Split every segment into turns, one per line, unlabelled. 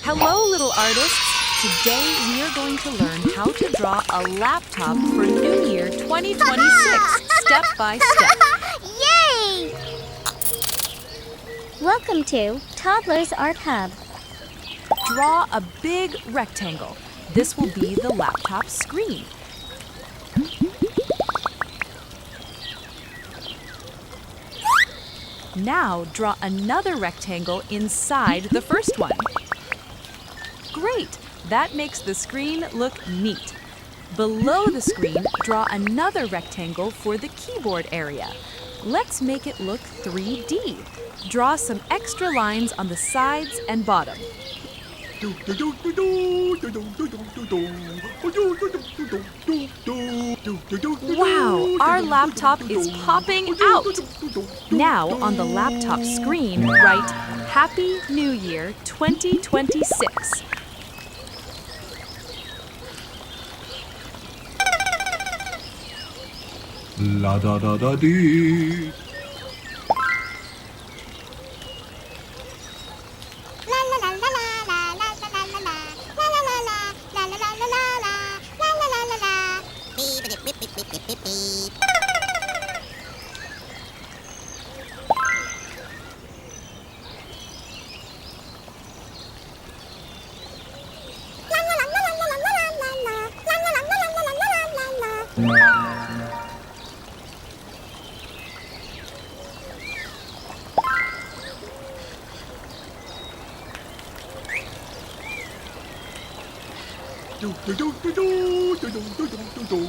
Hello, little artists! Today we are going to learn how to draw a laptop for New Year 2026, step by step.
Yay! Welcome to Toddlers Art Hub.
Draw a big rectangle. This will be the laptop screen. Now draw another rectangle inside the first one. Great! That makes the screen look neat. Below the screen, draw another rectangle for the keyboard area. Let's make it look 3D. Draw some extra lines on the sides and bottom. Wow, our laptop is popping out! Now, on the laptop screen, write Happy New Year 2026.
La da da da dee.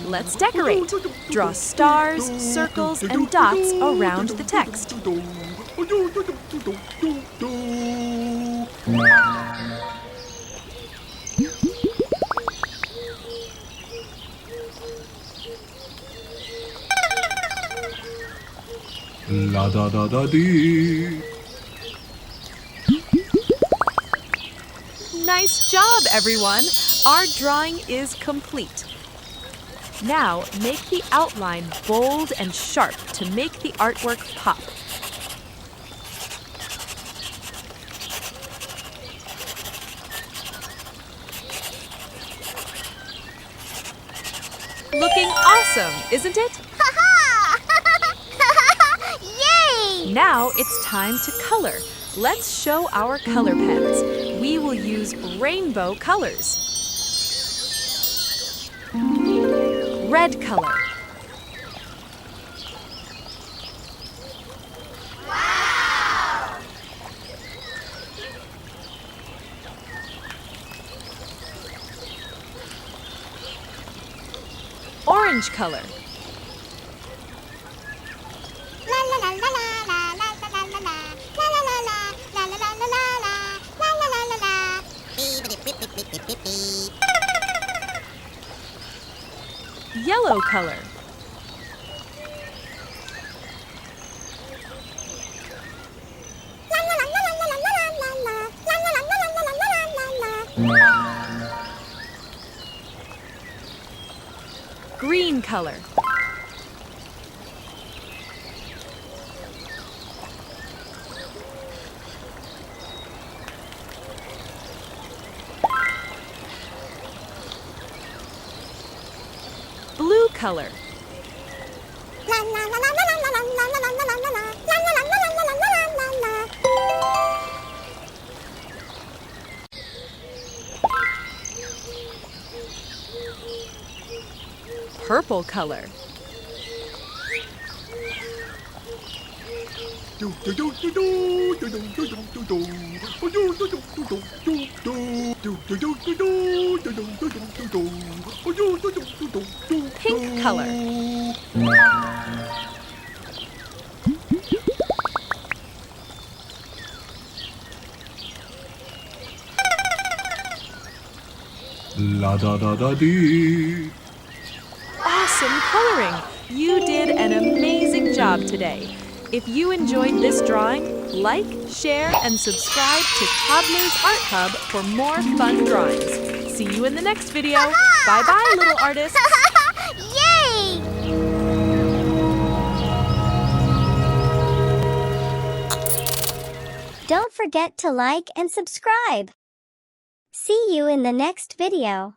Let's decorate. Draw stars, circles, and dots around the text.
La da da da dee.
Nice job, everyone! Our drawing is complete. Now, make the outline bold and sharp to make the artwork pop. Looking awesome, isn't it?
Yay!
Now it's time to color. Let's show our color pens. We will use rainbow colors. Red color.
Wow!
Orange color. Yellow color. Green color. Blue color. Purple color. Pink color.
La da da da dee.
Awesome coloring! You did an amazing job today. If you enjoyed this drawing, like, share, and subscribe to Toddlers Art Hub for more fun drawings. See you in the next video. Bye-bye, little artists.
Yay! Don't forget to like and subscribe. See you in the next video.